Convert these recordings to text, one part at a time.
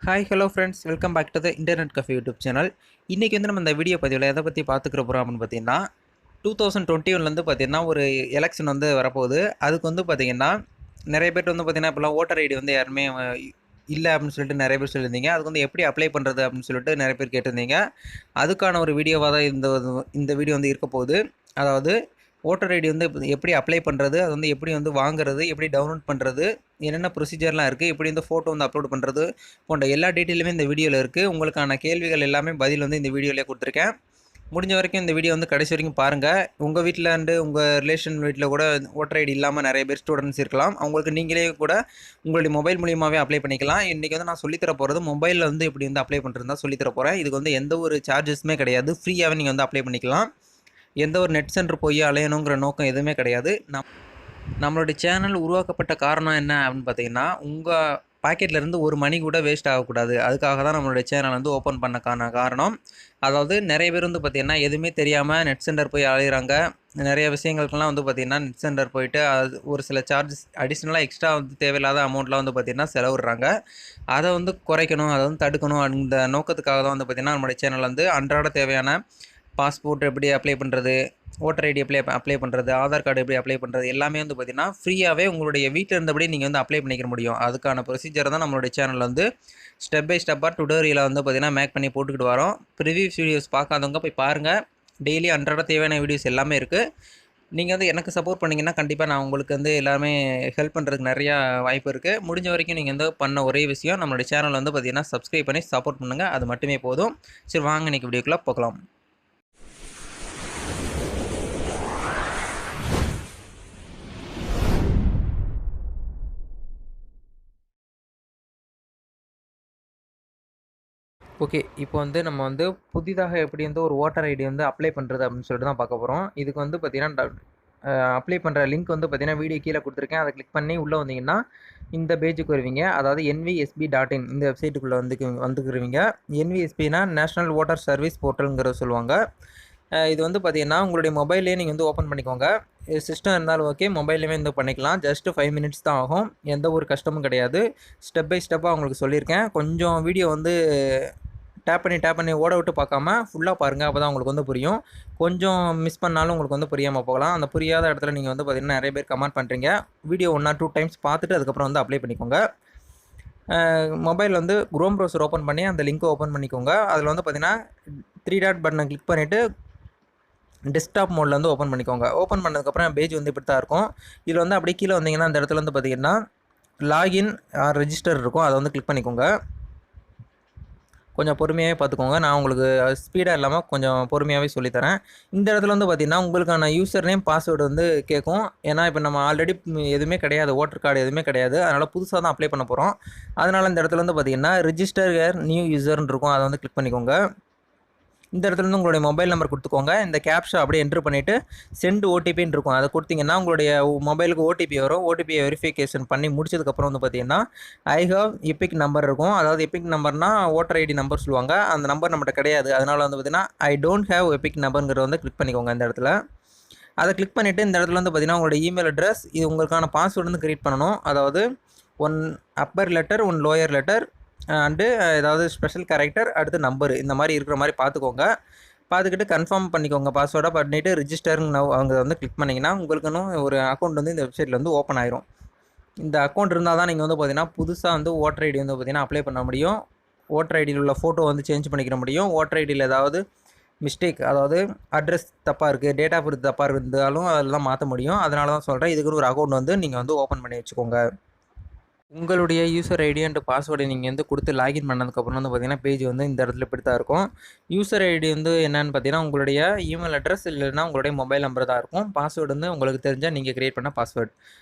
Hi hello friends, welcome back to the internet cafe YouTube channel. இன்றைக்கி வந்து நம்ம இந்த வீடியோ பதிவில் எதை பற்றி பார்த்துக்கிற போகிறோம் அப்படின்னு பார்த்தீங்கன்னா, 2021 பார்த்தீங்கன்னா ஒரு எலெக்ஷன் வந்து வரப்போகுது. அதுக்கு வந்து பார்த்தீங்கன்னா நிறைய பேர் வந்து பார்த்தீங்கன்னா இப்போலாம் ஓட்டர் ஐடி வந்து யாருமே இல்லை அப்படின்னு சொல்லிட்டு நிறைய பேர் சொல்லியிருந்தீங்க. அதுக்கு வந்து எப்படி அப்ளை பண்ணுறது அப்படின்னு சொல்லிட்டு நிறைய பேர் கேட்டிருந்தீங்க. அதுக்கான ஒரு வீடியோவாக தான் இந்த வீடியோ வந்து இருக்க போகுது. அதாவது ஓட்டர் ஐடி வந்து எப்படி அப்ளை பண்ணுறது, அது வந்து எப்படி வந்து வாங்குறது, எப்படி டவுன்லோட் பண்ணுறது, என்னென்ன ப்ரொசீஜர்லாம் இருக்குது, எப்படி வந்து ஃபோட்டோ வந்து அப்லோட் பண்ணுறது போன்ற எல்லா டீட்டெயிலுமே இந்த வீடியோவில் இருக்குது. உங்களுக்கான கேள்விகள் எல்லாமே பதில் வந்து இந்த வீடியோவிலே கொடுத்துருக்கேன். முடிஞ்ச வரைக்கும் இந்த வீடியோ வந்து கடைசி வரைக்கும் பாருங்கள். உங்கள் வீட்டில் அண்டு உங்கள் ரிலேஷன் வீட்டில் கூட ஓட்டர் ஐடி இல்லாமல் நிறைய பேர் ஸ்டூடெண்ட்ஸ் இருக்கலாம். அவங்களுக்கு நீங்களே கூட உங்களுடைய மொபைல் மூலியமாகவே அப்ளை பண்ணிக்கலாம். இன்றைக்கி வந்து நான் சொல்லித்தர போகிறது மொபைலில் வந்து இப்படி வந்து அப்ளை பண்ணுறது தான் சொல்லித்தர போகிறேன். இதுக்கு வந்து எந்த ஒரு சார்ஜஸுமே கிடையாது. ஃப்ரீயாகவே நீங்கள் வந்து அப்ளை பண்ணிக்கலாம். எந்த ஒரு நெட் சென்டர் போய் அலையணுங்கிற நோக்கம் எதுவுமே கிடையாது. நம்மளுடைய சேனல் உருவாக்கப்பட்ட காரணம் என்ன அப்படின்னு பார்த்தீங்கன்னா, உங்கள் பாக்கெட்லேருந்து ஒரு மணி கூட வேஸ்ட் ஆகக்கூடாது. அதுக்காக தான் நம்மளுடைய சேனல் வந்து ஓப்பன் பண்ணக்கான காரணம். அதாவது நிறைய பேர் வந்து பார்த்திங்கன்னா எதுவுமே தெரியாமல் நெட் சென்டர் போய் அலையிறாங்க. நிறைய விஷயங்களுக்கெல்லாம் வந்து பார்த்திங்கன்னா நெட் சென்டர் போயிட்டு அது ஒரு சில சார்ஜஸ் அடிஷ்னலாக எக்ஸ்ட்ரா வந்து தேவையில்லாத அமௌண்ட்லாம் வந்து பார்த்திங்கன்னா செலவிடுறாங்க. அதை வந்து குறைக்கணும், அதை வந்து தடுக்கணும். அந்த நோக்கத்துக்காக தான் வந்து பார்த்திங்கன்னா நம்மளுடைய சேனல் வந்து அன்றாட தேவையான பாஸ்போர்ட் எப்படி அப்ளை பண்ணுறது, ஓட்டர் ஐடி அப்ளை பண்ணுறது, ஆதார் கார்டு எப்படி அப்ளை பண்ணுறது எல்லாமே வந்து பார்த்திங்கன்னா ஃப்ரீயாகவே உங்களுடைய வீட்டில் இருந்தபடி நீங்கள் வந்து அப்ளை பண்ணிக்க முடியும். அதுக்கான ப்ரொசீஜர் தான் நம்மளுடைய சேனல் வந்து ஸ்டெப் பை ஸ்டெப்பாக டுடோரியலை வந்து பார்த்திங்கன்னா மேக் பண்ணி போட்டுக்கிட்டு வரோம். ப்ரிவியூஸ் வீடியோஸ் பார்க்காதவங்க போய் பாருங்கள். டெய்லி அன்றாட தேவையான வீடியோஸ் எல்லாமே இருக்குது. நீங்கள் வந்து எனக்கு சப்போர்ட் பண்ணிங்கன்னா கண்டிப்பாக நான் உங்களுக்கு வந்து எல்லாமே ஹெல்ப் பண்ணுறதுக்கு நிறையா வாய்ப்பு இருக்குது. முடிஞ்ச வரைக்கும் நீங்கள் வந்து பண்ண ஒரே விஷயம் நம்மளுடைய சேனல் வந்து பார்த்திங்கன்னா சப்ஸ்கிரைப் பண்ணி சப்போர்ட் பண்ணுங்கள். அது மட்டுமே போதும். சரி, வாங்க இன்றைக்கி வீடியோக்குள்ளே போகலாம். ஓகே. இப்போ வந்து நம்ம வந்து புதிதாக எப்படி வந்து ஒரு ஓட்டர் ஐடி வந்து அப்ளை பண்ணுறது அப்படின்னு சொல்லிட்டு தான் பார்க்க போகிறோம். இதுக்கு வந்து பார்த்தீங்கன்னா அப்ளை பண்ணுற லிங்க் வந்து பார்த்தீங்கன்னா வீடியோ கீழே கொடுத்துருக்கேன். அதை கிளிக் பண்ணி உள்ளே வந்தீங்கன்னா இந்த பேஜுக்கு வருவீங்க. அதாவது NVSP.in இந்த வெப்சைட்டுக்குள்ளே வந்துக்குருவீங்க. NVSPனா நேஷனல் ஓட்டர் சர்வீஸ் போர்ட்டலுங்கிறத சொல்லுவாங்க. இது வந்து பார்த்தீங்கன்னா உங்களுடைய மொபைல்லேயே நீங்கள் வந்து ஓப்பன் பண்ணிக்கோங்க. சிஸ்டம் இருந்தாலும் ஓகே, மொபைல்லேயுமே வந்து பண்ணிக்கலாம். ஜஸ்ட்டு 5 மினிட்ஸ் தான் ஆகும். எந்த ஒரு கஷ்டமும் கிடையாது. ஸ்டெப் பை ஸ்டெப்பாக உங்களுக்கு சொல்லியிருக்கேன். கொஞ்சம் வீடியோ வந்து டேப் பண்ணி ஓட விட்டு பார்க்காம ஃபுல்லாக பாருங்கள். அப்போ தான் உங்களுக்கு வந்து புரியும். கொஞ்சம் மிஸ் பண்ணாலும் உங்களுக்கு வந்து புரியாமல் போகலாம். அந்த புரியாத இடத்துல நீங்கள் வந்து பார்த்திங்கன்னா நிறைய பேர் கமெண்ட் பண்ணுறீங்க. வீடியோ 1 ஆர் 2 டைம்ஸ் பார்த்துட்டு அதுக்கப்புறம் வந்து அப்ளை பண்ணிக்கோங்க. மொபைல் வந்து குரோம் ப்ரௌசர் ஓப்பன் பண்ணி அந்த லிங்க்கை ஓப்பன் பண்ணிக்கோங்க. அதில் வந்து பார்த்திங்கன்னா 3 டாட் பட்டனை கிளிக் பண்ணிவிட்டு டெஸ்க்டாப் மோடில் வந்து ஓப்பன் பண்ணிக்கோங்க. ஓப்பன் பண்ணதுக்கப்புறம் பேஜ் வந்து இப்படி தான் இருக்கும். இதில் வந்து அப்படியே கீழே வந்தீங்கன்னா அந்த இடத்துல வந்து பார்த்திங்கன்னா லாகின் ஆர் ரெஜிஸ்டர் இருக்கும். அதை வந்து கிளிக் பண்ணிக்கோங்க. கொஞ்சம் பொறுமையாகவே பார்த்துக்கோங்க. நான் உங்களுக்கு ஸ்பீடாக இல்லாமல் கொஞ்சம் பொறுமையாகவே சொல்லித்தரேன். இந்த இடத்துல வந்து பார்த்திங்கன்னா உங்களுக்கான யூசர் நேம் பாஸ்வேர்டு வந்து கேட்கும். ஏன்னா இப்போ நம்ம ஆல்ரெடி எதுவுமே கிடையாது, ஓட்டர் கார்டு எதுவுமே கிடையாது. அதனால் புதுசாக தான் அப்ளை பண்ண போகிறோம். அதனால் இந்த இடத்துல வந்து பார்த்திங்கன்னா ரிஜிஸ்டர் நியூ யூசர்னு இருக்கும். அதை வந்து கிளிக் பண்ணிக்கோங்க. இந்த இடத்துல வந்து உங்களுடைய மொபைல் நம்பர் கொடுத்துக்கோங்க. இந்த கேப்ஷா அப்படியே என்ட்ரு பண்ணிவிட்டு சென்ட் ஓடிபின்னு இருக்கும். அதை கொடுத்தீங்கன்னா உங்களுடைய மொபைலுக்கு ஓடிபி வரும். ஓடிபியை வெரிஃபிகேஷன் பண்ணி முடிச்சதுக்கப்புறம் வந்து பார்த்தீங்கன்னா ஐ ஹவ் எபிக் நம்பர் இருக்கும். அதாவது எபிக் நம்பர்னா ஓட்டர் ஐடி நம்பர் சொல்லுவாங்க. அந்த நம்பர் நம்மகிட்ட கிடையாது. அதனால் வந்து பார்த்தீங்கன்னா ஐ டோன்ட் ஹேவ் எபிக் நம்பருங்கிறத வந்து கிளிக் பண்ணிக்கோங்க இந்த இடத்துல. அதை கிளிக் பண்ணிவிட்டு இந்த இடத்துல வந்து பார்த்தீங்கன்னா உங்களுடைய இமெயில் அட்ரஸ், இது உங்களுக்கான பாஸ்வேர்டு வந்து கிரியேட் பண்ணணும். அதாவது 1 upper letter, 1 lower letter and ஏதாவது ஸ்பெஷல் கேரக்டர், அடுத்து நம்பரு இந்த மாதிரி இருக்கிற மாதிரி பார்த்துக்கோங்க. பார்த்துக்கிட்டு கன்ஃபார்ம் பண்ணிக்கோங்க. பாஸ்வேர்டாக பண்ணிவிட்டு ரிஜிஸ்டர்னு அவங்க வந்து கிளிக் பண்ணிங்கன்னா உங்களுக்குன்னு ஒரு அக்கௌண்ட் வந்து இந்த வெப்சைட்டில் வந்து ஓப்பன் ஆயிரும். இந்த அக்கௌண்ட் இருந்தால் தான் நீங்கள் வந்து பார்த்தீங்கன்னா புதுசாக வந்து ஓட்டர் ஐடி வந்து பார்த்தீங்கன்னா அப்ளை பண்ண முடியும். ஓட்டர் ஐடியில் உள்ள ஃபோட்டோ வந்து சேஞ்ச் பண்ணிக்கிற முடியும். ஓட்டர் ஐடியில் ஏதாவது மிஸ்டேக், அதாவது அட்ரஸ் தப்பாக இருக்குது, டேட் ஆஃப் பர்த் தப்பாக இருந்தாலும் அதெல்லாம் மாற்ற முடியும். அதனால தான் சொல்கிறேன், இதுக்குன்னு ஒரு அக்கௌண்ட் வந்து நீங்கள் வந்து ஓப்பன் பண்ணி வச்சுக்கோங்க. உங்களுடைய யூசர் ஐடி அண்ட் பாஸ்வேர்டை நீங்கள் வந்து கொடுத்து லாகின் பண்ணதுக்கப்புறம் வந்து பார்த்தீங்கன்னா பேஜ் வந்து இந்த இடத்துல இப்படி தான் இருக்கும். யூசர் ஐடி வந்து என்னென்னு பார்த்தீங்கன்னா உங்களுடைய இமெயில் அட்ரஸ் இல்லைன்னா உங்களுடைய மொபைல் நம்பர் தான் இருக்கும். பாஸ்வேர்டு வந்து உங்களுக்கு தெரிஞ்சால் நீங்கள் க்ரியேட் பண்ண பாஸ்வேர்டு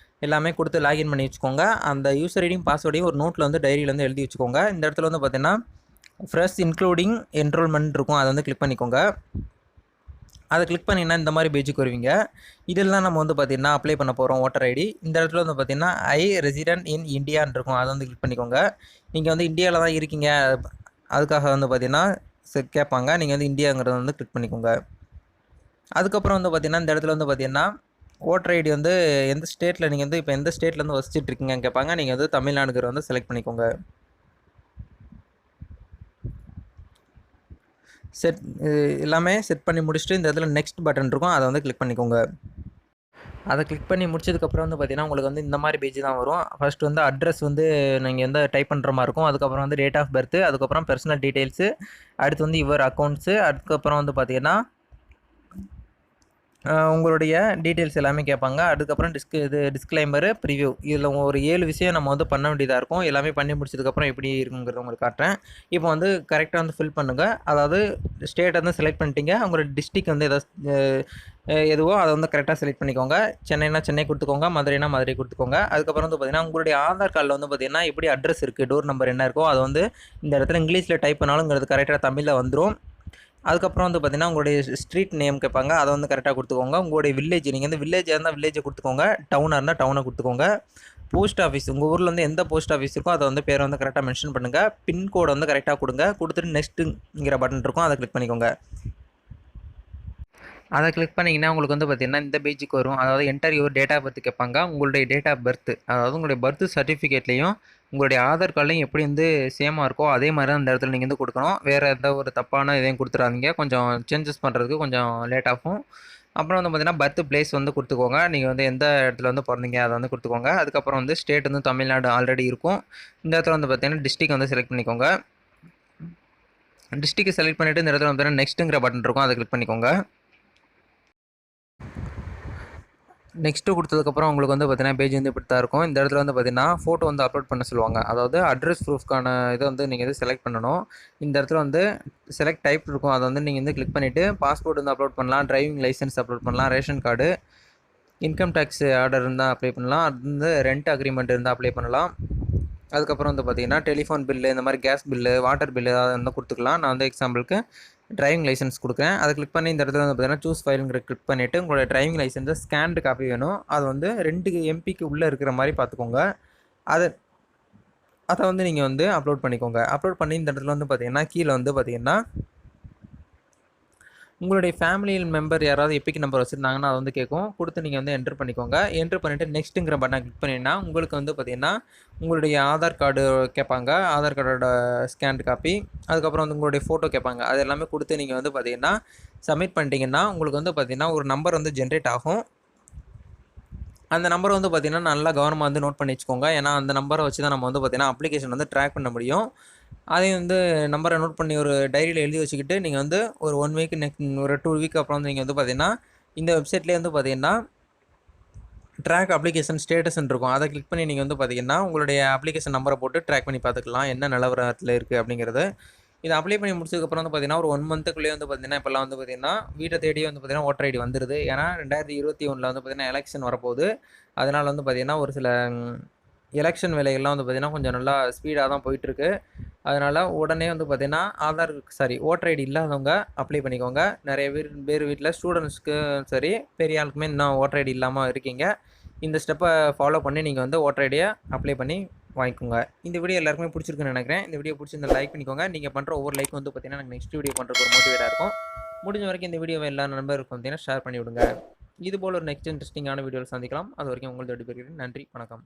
எல்லாமே கொடுத்து லாகின் பண்ணி வச்சுக்கோங்க. அந்த யூசர் ஐடியும் பாஸ்வேர்டையும் ஒரு நோட்டில் வந்து டைரியில் வந்து எழுதி வச்சுக்கோங்க. இந்த இடத்துல வந்து பார்த்தீங்கன்னா ஃப்ரெஷ் இன்க்ளூடிங் என்ரோல்மெண்ட் இருக்கும். அதை வந்து கிளிக் பண்ணிக்கோங்க. அதை கிளிக் பண்ணிங்கன்னா இந்த மாதிரி பேஜுக்கு வருவீங்க. இதெல்லாம் நம்ம வந்து பார்த்திங்கன்னா அப்ளை பண்ண போகிறோம் ஓட்டர் ஐடி. இந்த இடத்துல வந்து பார்த்திங்கன்னா ஐ ரெசிடென்ட் இன் இந்தியான்னு இருக்கும். அதை வந்து கிளிக் பண்ணிக்கோங்க. நீங்கள் வந்து இந்தியாவில் தான் இருக்கீங்க, அதுக்காக வந்து பார்த்திங்கன்னா கேட்பாங்க. நீங்கள் வந்து இந்தியாங்கிறத வந்து கிளிக் பண்ணிக்கோங்க. அதுக்கப்புறம் வந்து பார்த்திங்கன்னா இந்த இடத்துல வந்து பார்த்திங்கன்னா ஓட்டர் ஐடி வந்து எந்த ஸ்டேட்டில் நீங்கள் வந்து இப்போ எந்த ஸ்டேட்லேருந்து வசிச்சுட்டு இருக்கீங்கன்னு கேட்பாங்க. நீங்கள் வந்து தமிழ்நாடுங்கிற வந்து செலக்ட் பண்ணிக்கோங்க. செட் எல்லாமே செட் பண்ணி முடிச்சுட்டு இந்த இடத்துல நெக்ஸ்ட் பட்டன் இருக்கும். அதை வந்து கிளிக் பண்ணிக்கோங்க. அதை கிளிக் பண்ணி முடிச்சதுக்கப்புறம் வந்து பார்த்தீங்கன்னா, உங்களுக்கு வந்து இந்த மாதிரி பேஜ் தான் வரும். ஃபர்ஸ்ட் வந்து அட்ரஸ் வந்து நீங்க வந்து டைப் பண்ற மாரி இருக்கும். அதுக்கப்புறம் வந்து டேட் ஆஃப் பர்த், அதுக்கப்புறம் பெர்சனல் டீட்டெயில்ஸு, அடுத்து வந்து யுவர் அக்கவுண்ட்ஸு, அதுக்கப்புறம் வந்து பார்த்தீங்கன்னா உங்களுடைய டீட்டெயில்ஸ் எல்லாமே கேட்பாங்க. அதுக்கப்புறம் டிஸ்க்ளைமரு, ப்ரிவ்யூ இதில் ஒரு 7 விஷயம் நம்ம வந்து பண்ண வேண்டியதா இருக்கும். எல்லாமே பண்ணி முடிச்சதுக்கப்புறம் எப்படி இருக்குங்கிறத உங்களுக்கு காட்டுறேன். இப்போ வந்து கரெக்ட்டா வந்து ஃபில் பண்ணுங்க. அதாவது ஸ்டேட் வந்து செலக்ட் பண்ணிட்டீங்க. உங்களோட டிஸ்ட்ரிக்ட் வந்து எதுவோ அதை வந்து கரெக்ட்டா செலக்ட் பண்ணிக்கோங்க. சென்னைனா சென்னை குடுத்துக்கோங்க. மதுரைனா மதுரை குடுத்துக்கோங்க. அதுக்கப்புறம் வந்து பார்த்தீங்கன்னா, உங்களுடைய ஆதார் கார்டில வந்து பார்த்தீங்கன்னா, எப்படி அட்ரஸ் இருக்கு, டோர் நம்பர் என்ன இருக்கோ, அதை வந்து இந்த இடத்துல இங்கிலீஷ்ல டைப் பண்ணாலும்ங்கிறது கரெக்ட்டா தமிழ்ல வந்துரும். அதுக்கப்புறம் வந்து பார்த்தீங்கன்னா, உங்களுடைய ஸ்ட்ரீட் நேம் கேட்பாங்க. அதை வந்து கரெக்ட்டா குடுத்துக்கோங்க. உங்களுடைய வில்லேஜ் நீங்க வந்து வில்லேஜா இருந்தா வில்லேஜ குடுத்துக்கோங்க. டவுனா இருந்தா டவுன குடுத்துக்கோங்க. போஸ்ட் ஆஃபீஸ் உங்க ஊர்ல வந்து எந்த போஸ்ட் ஆஃபீஸ் இருக்கோ, அத வந்து பேர வந்து கரெக்ட்டா மென்ஷன் பண்ணுங்க. பின் கோட வந்து கரெக்ட்டா குடுங்க. குடுத்துட்டு நெக்ஸ்ட்ங்கிற பட்டன் இருக்கும். அதை கிளிக் பண்ணிக்கோங்க. அதை கிளிக் பண்ணிங்கன்னா உங்களுக்கு வந்து பார்த்தீங்கன்னா, இந்த பேஜுக்கு வரும். அதாவது enter your date of birth கேட்பாங்க. உங்களுடைய டேட் ஆஃப் பர்த் அதாவது உங்களுடைய பர்த் சர்டிஃபிகேட்லேயும் உங்களுடைய ஆதார் கார்ட்லையும் எப்படி வந்து சேமாக இருக்கோ அதே மாதிரி தான் இந்த இடத்துல நீங்கள் வந்து கொடுக்கணும். வேறு எந்த ஒரு தப்பான இதையும் கொடுத்துறாதீங்க. கொஞ்சம் சேஞ்சஸ் பண்ணுறதுக்கு கொஞ்சம் லேட் ஆகும். அப்புறம் வந்து பார்த்தீங்கன்னா, பர்த் பிளேஸ் வந்து கொடுத்துக்கோங்க. நீங்கள் வந்து எந்த இடத்துல வந்து பிறந்தீங்க அதை வந்து கொடுத்துக்கோங்க. அதுக்கப்புறம் வந்து ஸ்டேட் வந்து தமிழ்நாடு ஆல்ரெடி இருக்கும். இந்த இடத்துல வந்து பார்த்தீங்கன்னா, டிஸ்ட்ரிக்ட் வந்து செலக்ட் பண்ணிக்கோங்க. டிஸ்ட்ரிக்ட் செலக்ட் பண்ணிவிட்டு இந்த இடத்துல வந்து பார்த்தீங்கன்னா நெக்ஸ்ட்டுங்கிற பட்டன் இருக்கும். அதை கிளிக் பண்ணிக்கோங்க. நெக்ஸ்ட்டு கொடுத்ததுக்கப்புறம் உங்களுக்கு வந்து பார்த்தீங்கன்னா, பேஜ் வந்து இப்படி தான் இருக்கும். இந்த இடத்துல வந்து பார்த்தீங்கன்னா, ஃபோட்டோ வந்து அப்லோட் பண்ண சொல்லுவாங்க. அதாவது அட்ரஸ் ப்ரூஃப்க்கான இதை வந்து நீங்கள் வந்து செலக்ட் பண்ணணும். இந்த இடத்துல வந்து செலக்ட் டைப் இருக்கும். அதை வந்து நீங்கள் வந்து கிளிக் பண்ணிவிட்டு பாஸ்போர்ட் வந்து அப்லோட் பண்ணலாம், டிரைவிங் லைசன்ஸ் அப்லோட் பண்ணலாம், ration card, income tax order இருந்தால் அப்ளை பண்ணலாம், அது வந்து ரெண்ட் அக்ரிமெண்ட் இருந்தால் அப்ளை பண்ணலாம். அதுக்கப்புறம் வந்து பார்த்தீங்கன்னா, டெலிஃபோன் பில்லு, இந்த மாதிரி கேஸ் பில்லு, வாட்டர் பில்லு ஏதாவது இருந்தால் கொடுத்துக்கலாம். நான் வந்து எக்ஸாம்பிளுக்கு டிரைவிங் லைசன்ஸ் கொடுக்குறேன். அதை கிளிக் பண்ணி இந்த இடத்துல வந்து பார்த்தீங்கன்னா, சூஸ் ஃபைலுங்கிற கிளிக் பண்ணிவிட்டு உங்களோட டிரைவிங் லைசன்ஸை ஸ்கேன்டு காப்பி வேணும். அது வந்து 2 எம்பிக்கு உள்ளே இருக்கிற மாதிரி பார்த்துக்கோங்க. அதை அதை வந்து நீங்கள் வந்து அப்லோட் பண்ணிக்கோங்க. அப்லோட் பண்ணி இந்த இடத்துல வந்து பார்த்தீங்கன்னா, கீழே வந்து பார்த்தீங்கன்னா, உங்களுடைய ஃபேமிலி மெம்பர் யாராவது எபிக் நம்பர் வச்சுருந்தாங்கன்னா, அதை வந்து கேட்கும். கொடுத்து நீங்கள் வந்து என்டர் பண்ணிக்கோங்க. என்டர் பண்ணிவிட்டு நெக்ஸ்ட்டுங்கிற பட்டனை கிளிக் பண்ணிங்கன்னா, உங்களுக்கு வந்து பார்த்தீங்கன்னா, உங்களுடைய ஆதார் கார்டு கேட்பாங்க. ஆதார் கார்டோட ஸ்கேன்டு காப்பி. அதுக்கப்புறம் வந்து உங்களுடைய ஃபோட்டோ கேட்பாங்க. அது எல்லாமே கொடுத்து நீங்கள் வந்து பார்த்தீங்கன்னா, சப்மிட் பண்ணிட்டீங்கன்னா, உங்களுக்கு வந்து பார்த்தீங்கன்னா, ஒரு நம்பர் வந்து ஜென்ரேட் ஆகும். அந்த நம்பரை வந்து பார்த்தீங்கன்னா, நல்லா கவனமாக வந்து நோட் பண்ணி வச்சுக்கோங்க. ஏன்னா, அந்த நம்பரை வச்சு தான் நம்ம வந்து பார்த்தீங்கன்னா, அப்ளிகேஷன் வந்து ட்ராக் பண்ண முடியும். அதையும் வந்து நம்பரை நோட் பண்ணி ஒரு டைரியில் எழுதி வச்சுக்கிட்டு, நீங்கள் வந்து ஒரு 1 வீக் ஒரு 2 வீக் அப்புறம் வந்து நீங்கள் வந்து பார்த்தீங்கன்னா, இந்த வெப்சைட்லேயே வந்து பார்த்தீங்கன்னா, ட்ராக் அப்ளிகேஷன் ஸ்டேட்டஸ்ன்னு இருக்கும். அதை கிளிக் பண்ணி நீங்கள் வந்து பார்த்தீங்கன்னா, உங்களுடைய அப்ளிகேஷன் நம்பரை போட்டு ட்ராக் பண்ணி பார்த்துக்கலாம். என்ன நிலவரத்தில் இருக்குது அப்படிங்கிறது. இதை அப்ளை பண்ணி முடிச்சதுக்கப்புறம் வந்து பார்த்தீங்கன்னா, ஒரு 1 மந்த்துக்குள்ளேயே வந்து பார்த்தீங்கன்னா, இப்போலாம் வந்து பார்த்தீங்கன்னா, வீட்டை தேடியே வந்து பார்த்தீங்கன்னா, ஓட்டர் ஐடி வந்துருது. ஏன்னா 2021 வந்து பார்த்தீங்கன்னா, எலெக்ஷன் வரப்போகுது. அதனால வந்து பார்த்தீங்கன்னா, ஒரு சில எலெக்ஷன் வேலைகள்லாம் வந்து பார்த்தீங்கன்னா, கொஞ்சம் நல்லா ஸ்பீடாக தான் போயிட்டுருக்கு. அதனால் உடனே வந்து பார்த்தீங்கன்னா, ஓட்டர் ஐடி இல்லாதவங்க அப்ளை பண்ணிக்கோங்க. நிறைய பேர் வீட்டில் ஸ்டூடெண்ட்ஸ்க்கு சரி, பெரிய ஆளுக்குமே இன்னும் ஓட்டர் ஐடி இல்லாமல் இருக்கீங்க. இந்த ஸ்டெப்பை ஃபாலோ பண்ணி நீங்கள் வந்து ஓட்டர் ஐடியை அப்ளை பண்ணி வாங்கிக்கோங்க. இந்த வீடியோ எல்லாருக்குமே பிடிச்சிருக்குன்னு நினைக்கிறேன். இந்த வீடியோ பிடிச்சிருந்தா லைக் பண்ணிக்கோங்க. நீங்கள் பண்ணுற ஒவ்வொரு லைக் வந்து பார்த்தீங்கன்னா, எனக்கு நெக்ஸ்ட் வீடியோ பண்ணுறதுக்கு ஒரு மோட்டிவேட்டாக இருக்கும். முடிஞ்ச வரைக்கும் இந்த வீடியோவை எல்லா நண்பருக்கும் பார்த்தீங்கன்னா ஷேர் பண்ணி விடுங்க. இதுபோல் ஒரு நெக்ஸ்ட் இன்ட்ரெஸ்டிங்கான வீடியோவில் சந்திக்கலாம். அது வரைக்கும் உங்களது விடைபெறுகிறேன். நன்றி, வணக்கம்.